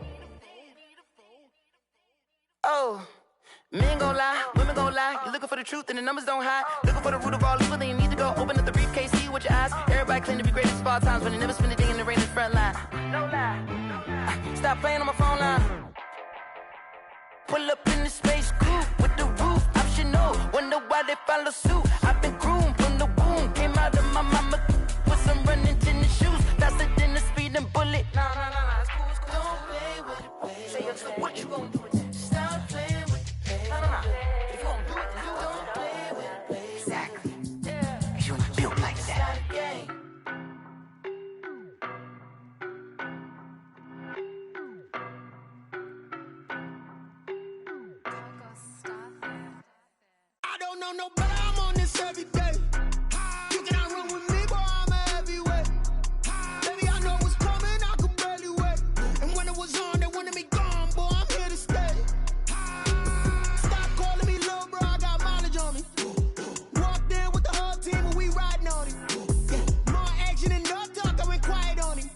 Oh. Men gon' lie, women gon' lie. You're looking for the truth and the numbers don't hide. Looking for the root of all evil, then you need to go open up the briefcase, see with your eyes. Everybody claim to be greatest of all times, but they never spend a day in the rain in the front line. No lie. Stop playing on my phone line. Pull up in the space coupe with the roof optional. Wonder why they follow suit. I've been groomed from the womb. Came out of my mama with some running tennis shoes. Faster than the speeding bullet. Nah, it's cool, it's cool. Don't play with it, baby. Say yo, so what you gon' do with it? Stop playing with it. If you gon' do it, then you don't play with it, baby. Exactly. Cause you ain't built like that. I don't know no better, I'm on this every day. You cannot run with me, boy, I'm a heavyweight. Baby, I know what's coming, I could barely wait. And when it was on, they wanted me gone, boy, I'm here to stay. Stop calling me little bro, I got mileage on me. Walked in with the whole team and we riding on him. More action and no talk, I went quiet on him.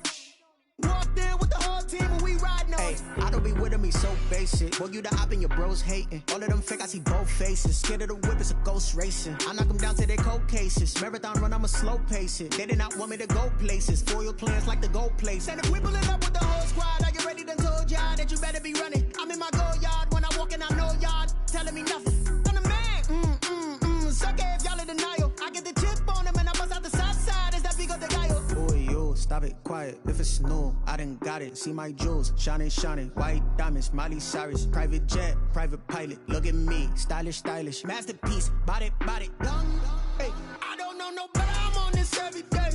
Walked in with the whole team and we riding on him. I don't be with me so basic. Boy, you the op and your bros hating. All of them fake, I see both faces. Scared of the whip, it's a ghost racing. I knock them down to their cold cases. Marathon run, I'ma slow pace it. They did not want me to go places. Foil plans like the go place. And if we pulling up with the whole squad, are you ready? Done told y'all that you better be running. I'm in my go yard. When I walk in, I know y'all telling me nothing. I'm the man. Suck it if y'all in denial. I get the chip on them and I bust out the south side. Is that big of the guy? Boy, yo, stop it, quiet. If it's new, I done got it. See my jewels, shining, shining. White diamonds, Miley Cyrus. Private jet, private pilot. Look at me, stylish, stylish. Masterpiece, body, done. Hey, I don't know no better, I'm on this every day.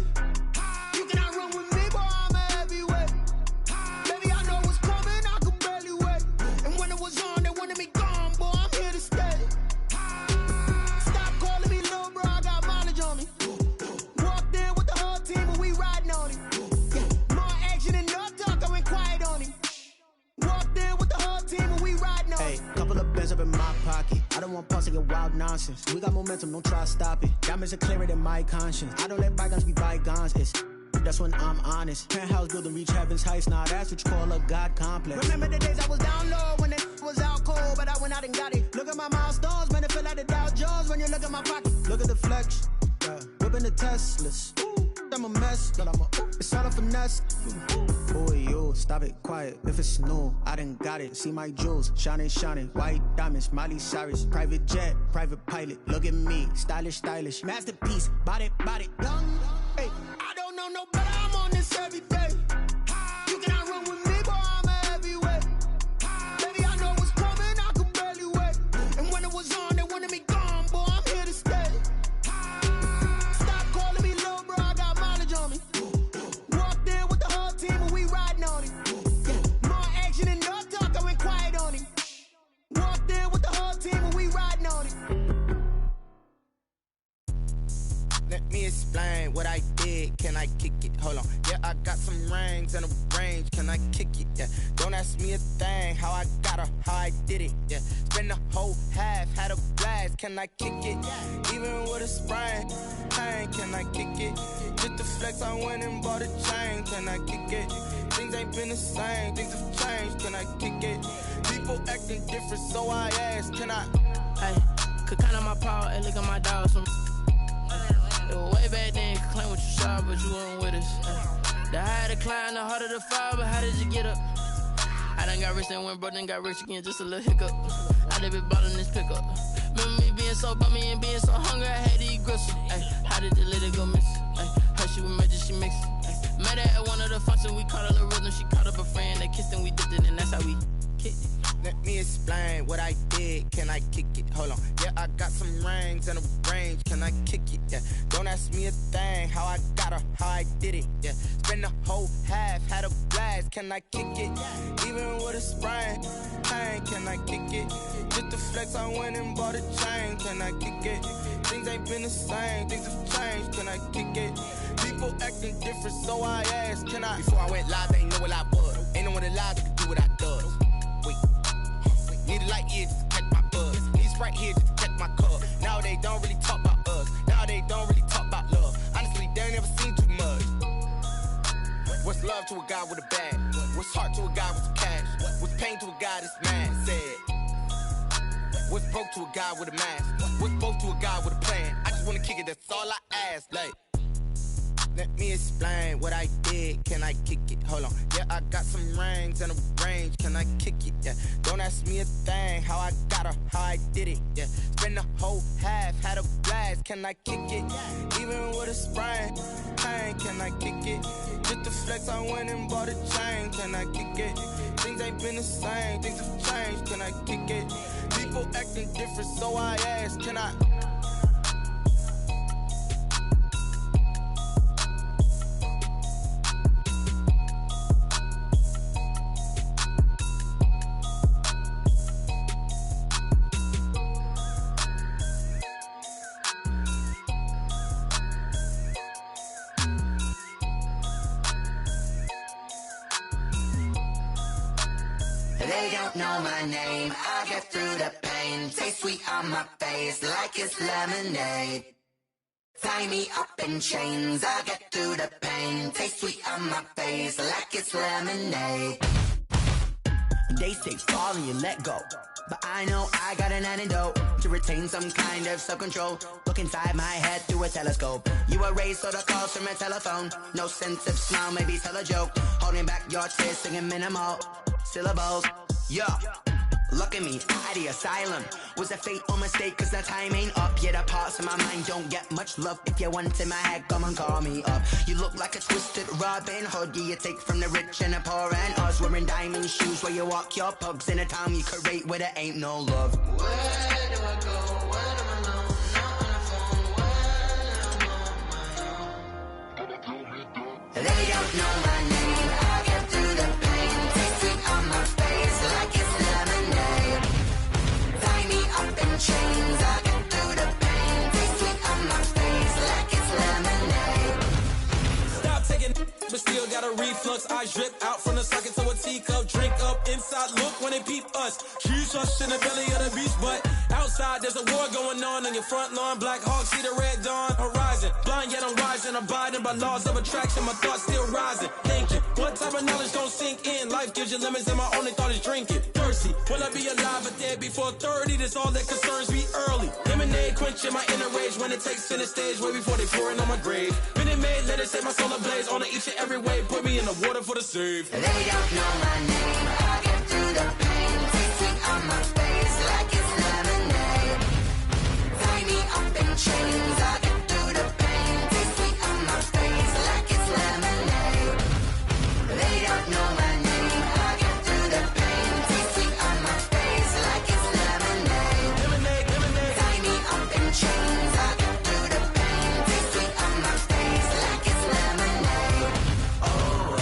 You cannot run with me, boy, I'm a heavyweight. Baby, I know what's coming, I could barely wait. And when it was on, they wanted me gone, boy, I'm here to stay. Stop calling me little bro, I got mileage on me. Walked in with the whole team and we riding on him. More action and no talk, I went quiet on him. Walked in with the whole team and we riding on him. Hey, couple of bands up in my pocket. I don't want pause to get wild nonsense. We got momentum, don't try to stop it. Diamonds are clearer than my conscience. I don't let bygones be bygones. That's when I'm honest. Penthouse building reach heaven's heights. Nah, that's what you call a God complex. Remember the days I was down low when it was out cold, but I went out and got it. Look at my milestones, man, it feel like the Dow Jones when you look at my pocket. Look at the flex, whipping the Teslas. I'm a mess, but it's all a finesse. Boy, yo, stop it, quiet. If it's new, I done got it. See my jewels, shining, shining. White diamonds, Miley Cyrus. Private jet, private pilot. Look at me, stylish, stylish. Masterpiece, body, done. Hey, I don't know no better, I'm on this every day. You cannot run with me, boy, I'm a heavyweight. Baby, I know what's coming, I could barely wait. And when it was on, they wanted me gone, boy, I'm here to stay. Stop calling me little bro, I got mileage on me. Walked in with the whole team and we riding on him. More action and no talk, I went quiet on him. Walked in with the whole team and we riding on him. Let me explain what I did. Can I kick it? Hold on. Yeah, I got some rings and a range. Can I kick it? Yeah. Don't ask me a thing. How I got her, how I did it. Yeah. Spend the whole half, had a blast. Can I kick it? Even with a sprain. Hey, can I kick it? Just the flex, I went and bought a chain. Can I kick it? Things ain't been the same. Things have changed. Can I kick it? People acting different, so I ask. Can I? Hey, could count on my power and look at my dogs. Way back then, you could claim what you saw, but you weren't with us. The higher the climb, the harder the fall, but how did you get up? I done got rich and went broke, then got rich again, just a little hiccup. I done been ballin' this pickup. Remember me being so bummy and being so hungry, I had to eat gristle. Ay, how did the lady go miss? Ay, her she was magic, she mixed. Met her at one of the functions, we caught a little rhythm. She caught up a friend, they kissed and we dipped it, and that's how we kicked it. Let me explain what I did. Can I kick it? Hold on. Yeah, I got some rings and a range. Can I kick it? Yeah. Don't ask me a thing. How I got her, how I did it. Yeah. Spend the whole half, had a blast. Can I kick it? Even with a sprain. Pain, can I kick it? Just the flex, I went and bought a chain. Can I kick it? Things ain't been the same. Things have changed. Can I kick it? People acting different, so I asked. Can I? Before I went live, they ain't know what I was. Ain't no one alive that could do what I does. Wait. Need a light here just to catch my buzz. Need Sprite here just to catch my cup. Now they don't really talk about us. Now they don't really talk about love. Honestly, they ain't never seen too much. What's love to a guy with a bag? What's heart to a guy with some cash? What's pain to a guy that's mad? Said. What's broke to a guy with a mask? What's both to a guy with a plan? I just wanna kick it, that's all I ask. Like, let me explain what I did. Can I kick it? Hold on. Yeah, I got some rings and a range. Can I kick it? Yeah. Don't ask me a thing. How I got her, how I did it. Yeah. Spend the whole half, had a blast. Can I kick it? Even with a sprain. Pain, can I kick it? Just the flex, I went and bought a chain. Can I kick it? Things ain't been the same. Things have changed. Can I kick it? People acting different, so I asked. Can I? They don't know my name, I get through the pain. Taste sweet on my face like it's lemonade. Tie me up in chains, I get through the pain. Taste sweet on my face like it's lemonade. They say fall and you let go, but I know I got an antidote to retain some kind of self-control. Look inside my head through a telescope. You erase all the calls from a telephone. No sense of smile, maybe tell a joke. Holding back your tears, singing minimal syllables. Yeah, look at me, at the asylum. Was a fate or mistake, cause the time ain't up. Yet the parts of my mind don't get much love. If you want in my head, come and call me up. You look like a twisted Robin Hood. You take from the rich and the poor and us. Wearing diamond shoes where you walk your pugs. In a town you create where there ain't no love. Where do I go? When I'm alone, not on the phone. When I'm on my own. They don't know my name, I get through the pain. Taste sweet on my face like it's lemonade. Tie me up in chains, I get through the pain. Taste sweet on my face like it's lemonade. Stop taking, but still got a reflux. I drip out from the socket to a teacup. Drink up inside, look when they peep us. Shoes us in the belly of the beach, but outside there's a war going on your front lawn. Black Hawk, see the red dawn horizon. Blind yet I'm rising, abiding by laws of attraction. My thoughts still rising, thinking what type of knowledge don't sink in. Life gives you limits and my only thought is drinking. Thirsty, will I be alive or dead before 30? That's all that concerns me early. Lemonade quenching my inner rage when it takes center stage way before they pour it on my grave. Been it made, let it set my soul ablaze. On each and every way, put me in the water for the save. They don't know my name, I get through the pain. Taste sweet on my face like it's lemonade. Tie me up in chains, I get through the pain. Taste sweet on my face like it's lemonade. They don't know my name, I get through the pain. Taste sweet on my face like it's lemonade. Lemonade, lemonade. Tie me up in chains, I get through the pain. Taste sweet on my face like it's lemonade. Oh,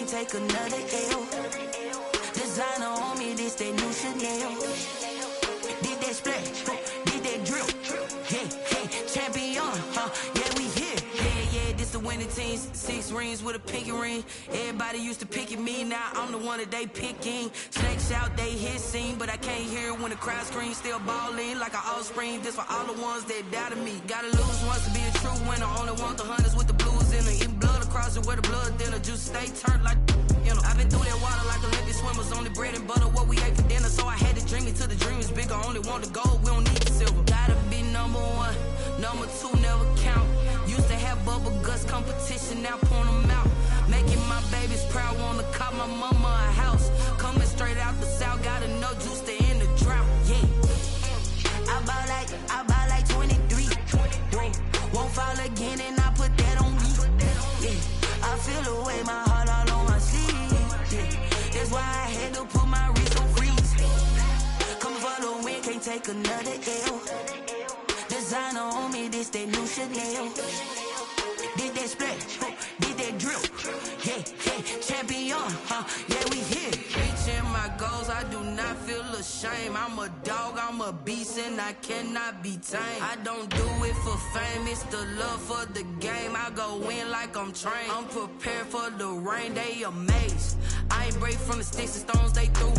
can't take another L. Designer on me, this that new Chanel. Did that splash, did that drill. Yeah, champion, yeah, we here. Yeah, this the winning team. 6 rings with a pinky ring. Everybody used to pick at me, now I'm the one that they picking. Snakes out, they hit scene, but I can't hear it when the crowd screams. Still balling like an offspring. This for all the ones that doubted me. Gotta lose once to be a true winner. Only want the hunters with the blues in it. Eating blood across it where the blood thinner. Juice stay turned like, you know. I've been through that water like Olympic swimmers. Only bread and butter, what we ate for dinner. So I had to dream it till the dream is bigger. Only want the gold, we don't need the silver. Gotta be number 1, number 2 never count. Used to have bubble guts competition, now point them out. Making my babies proud, wanna cop my mama a house. Coming straight out the south, gotta know Juice to end the drought. Yeah, I buy like 23. Won't fall again, and I put that on me. Yeah, I feel the way, my heart all on my sleeve. Yeah, that's why I had to put my wrist on freeze. Coming for the win, can't take another L. Designer on me, this that new Chanel. Did that splash, did that drill. Yeah, champion, yeah, we here. Reaching my goals, I do not feel ashamed. I'm a dog, I'm a beast, and I cannot be tamed. I don't do it for fame, it's the love for the game. I go in like I'm trained. I'm prepared for the rain, they amazed. I ain't break from the sticks and stones they threw.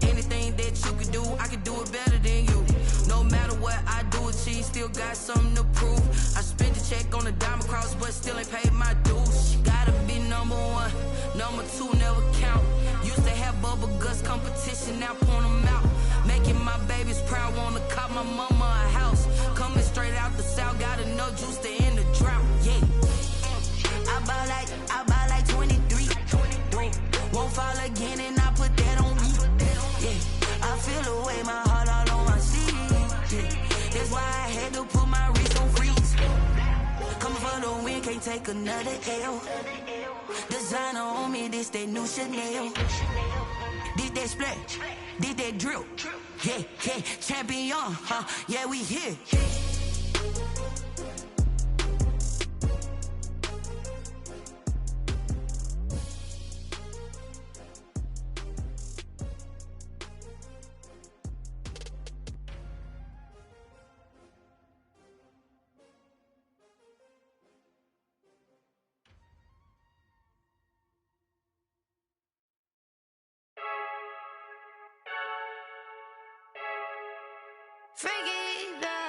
Anything that you could do, I can do it better than you. No matter what I do, achieve, still got something to prove. I spent the check on the diamond cross, but still ain't paid my dues. Gotta be number 1, number 2 never count. Used to have bubble guts competition, now point them out. Making my babies proud, wanna cop my mama a house. Coming straight out the south, gotta know Juice to end the drought. Yeah, I buy like 23. Won't fall again, and I put that on me. Yeah, I feel the way, my heart all on my sleeve. Yeah, that's why I had to put my wrist on freeze. Coming for the win, can't take another L. Designer on me, this that new Chanel. Did that splash, did that drill. Yeah, champion, yeah, we here.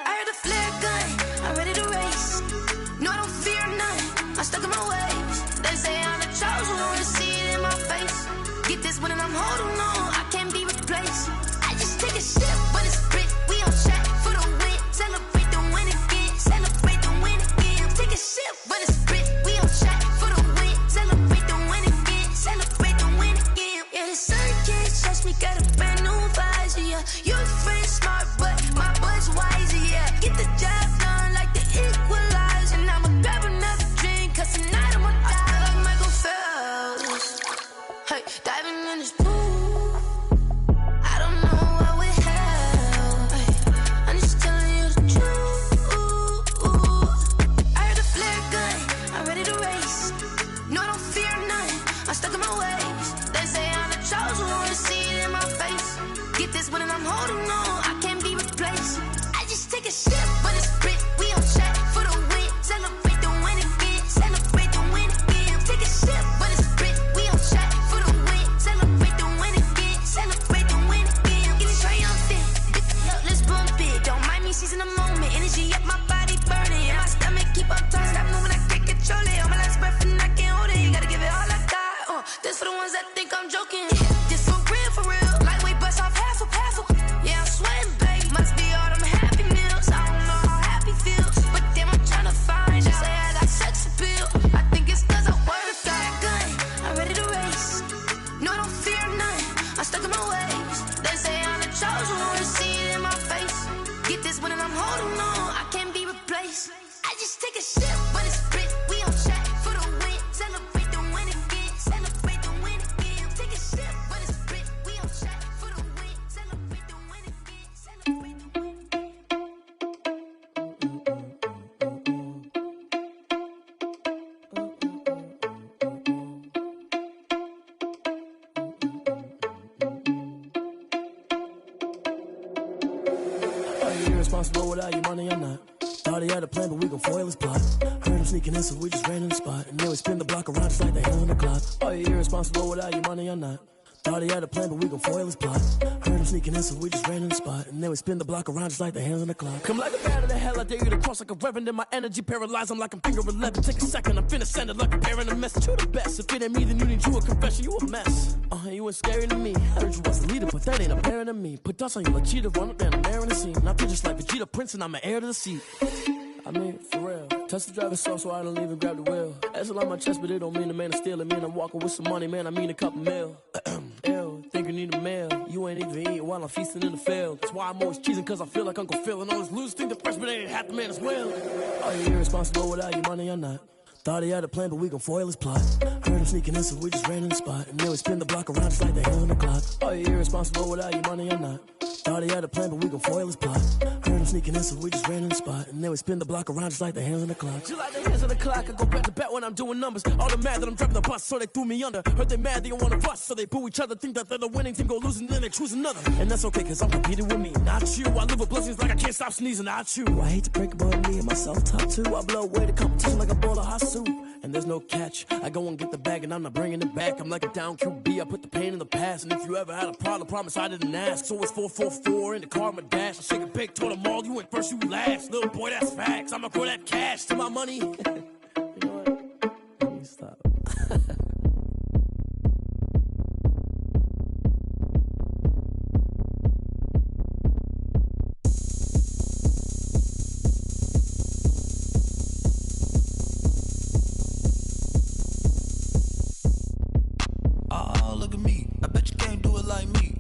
I heard the flare gun, I'm ready to race. No, I don't fear none, I'm stuck in my ways. They say I'm the chosen one, to see it in my face. Get this one and I'm holding on, I can't be replaced. I just take a sip, but it's spit, we on track for the win. Celebrate the win again, celebrate the win again. Take a sip, but it's spit, we on track for the win. Celebrate the win again, celebrate the win again. Yeah, the sun can't touch me, got a brand new visor, yeah. You're friend smart, but my bud's wiser, yeah. Get the job done like the equalizer. And I'ma grab another drink, cause tonight I'ma die. I feel like Michael Phelps, hey, diving in this pool. I don't know what we have, hey, I'm just telling you the truth. I heard the flare gun, I'm ready to race. No, I don't fear none, I'm stuck in my ways. They say I'm the chosen one, to see it in my face. Get this one and I'm holding on, I can't be replaced. I just take a sip, but it's spit, we on track for the win. Celebrate the win again, celebrate the win again. Take a sip, but it's spit, we on track for the win. Celebrate the win again, celebrate the win again. Get it triumphant, let's bump it. Don't mind me seizing the moment, energy up my body burning. And my stomach keep on turning, stop moving, I can't control it. On my last breath and I can't hold it, you gotta give it all I got. This for the ones that think I'm joking. This for real, lightweight bust off half a. Yeah, I'm sweating, babe. Must be all them happy meals. I don't know how happy feels, but damn, I'm trying to find out. Say I got sex appeal. I think it's cause I work got a gun. I'm ready to race. No, I don't fear none, I'm stuck in my ways. They say I'm the chosen one, to see it in my face. Get this one and I'm holding on, I can't be replaced. I just take a sip, but it's spit, we on track for the win. Celebrate the win again, celebrate the win again. Take a sip, but irresponsible without your money or not. Thought he had a plan, but we gon' foil his plot. Heard him sneaking in, so we just ran in the spot. And then we spin the block around just like the hell in the clock. Are you irresponsible without your money or not? Thought he had a plan, but we gon' foil his plot. Heard him sneaking in, so we just ran in the spot. And then we spin the block around just like the hands on the clock. Come like a bat of the hell, I dare you to cross like a reverend. In my energy paralyzed, I'm like I'm finger 11. Take a second, I'm finna send it like a parent a message. You the best, if it ain't me, then you need you a confession. You a mess, you ain't scary to me. I heard you was a leader, but that ain't apparent to me. Put dust on you like cheetah, run up down the air in the scene. I feel just like Vegeta Prince, and I'm an heir to the seat. I mean, for real. Touch the driver's soft, so I don't even grab the wheel. That's a lot on my chest, but it don't mean the man is stealing. Man, I'm walking with some money, man, I mean a couple mil. Ew, think you need a meal. You ain't even eating while I'm feasting in the field. That's why I'm always cheesing, cause I feel like Uncle Phil. And all those losers think the freshman ain't half the man as well. Are you irresponsible without your money or not? Thought he had a plan, but we gon' foil his plot. Heard him sneaking in, so we just ran in the spot. And then we spin the block around just like the hell in the clock. Are you irresponsible without your money or not? Thought he had a plan, but we gon' foil his plot. Heard him sneaking in, so we just ran in the spot. And then we spin the block around just like the hands on the clock. Just like the hands on the clock, I go back to back when I'm doing numbers. All the mad that I'm driving the bus, so they threw me under. Heard they mad, they don't wanna bust, so they boo each other. Think that they're the winning team, go losing, then they choose another. And that's okay, cause I'm competing with me, not you. I live with blessings like I can't stop sneezing, not you. I hate to break it, but me and myself top two. I blow away the competition like a bowl of hot soup. And there's no catch, I go and get the bag and I'm not bringing it back. I'm like a down QB, I put the pain in the past. And if you ever had a problem, promise I didn't ask. So it's 444 in the car, my dash. I shake a big, told them all, you went first, you last. Little boy, that's facts, I'ma grow that cash to my money. You know what? Let me stop. Look at me, I bet you can't do it like me.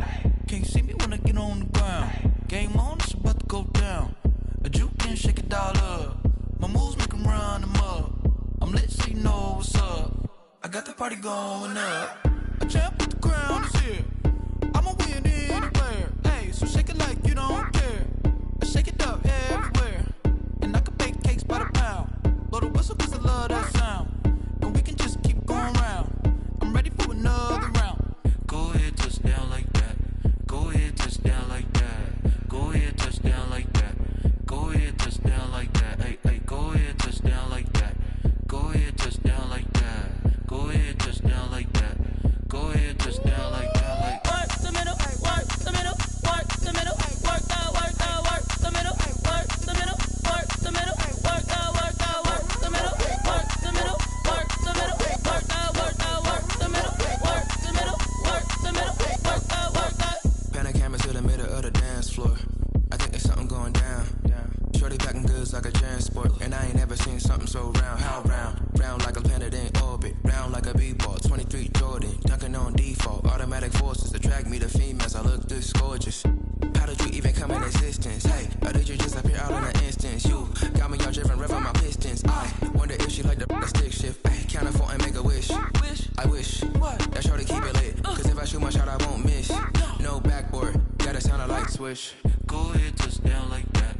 Can't see me when I get on the ground. Game on, it's about to go down. A juke and shake it all up. My moves make them run them up. I'm lit so you know what's up. I got the party going up. A champ with the crown is here. I'ma win anywhere. Hey, so shake it like you don't care. I shake it up everywhere. And I can bake cakes by the pound. Blow the whistle cause I love that sound. And we can just keep going round. I'm ready for another round. Go ahead, touch down like that. Go ahead, touch down like that. Go ahead, touch down like that. Go ahead, touch down like that. Hey, hey, go ahead, touch down like that. Go ahead, touch down like that. Go ahead, touch down like that. Go ahead, touch down like that. Like work the middle, work the middle, work the middle, work that, work the middle, work the middle, work the middle, work that, work the middle, work the middle, work the middle, work that, work the middle, work the middle, work the middle, work that, work that. Pan the camera to the middle of the dance floor. I think there's something going down. Shorty packing goods like a transport. And I ain't never seen something so round. How round? Round like a planet in orbit. Round like a b-ball. 23 Jordan. Dunking on default. Automatic forces attract me to females. I look this gorgeous. How did you even come in existence? Hey, or did you just appear out in an instance? You got me all driven, revving my pistons. I wonder if she like the stick shift. Ay, count a 4 and make a wish. I wish that shorty keep it lit. Cause if I shoot my shot, I won't miss. No backboard. Gotta sound a light switch. Go ahead, touch down like that.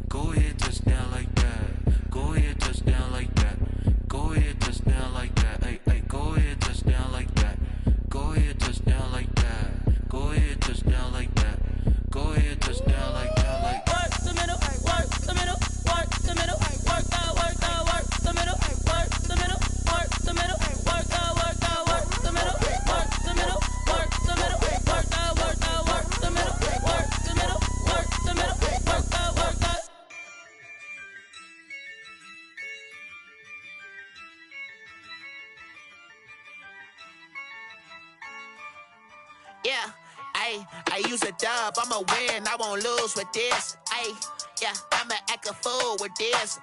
Go ahead, touch down like that. Go ahead, touch down like that. Go ahead, touch down like that. Hey, hey, go ahead, touch down like that. Go ahead, touch down like that. Go ahead, touch down like that. Go ahead, touch down like that. Like work the middle, work the middle, work the middle, work that, work the middle, work the middle, work the middle, work that, work the middle, work the middle, work the middle, work that, work the middle, work the middle, work the middle, work that, work that. Yeah, I use a dub, I'ma win, I won't lose with this. Yeah, I'ma act a fool with this.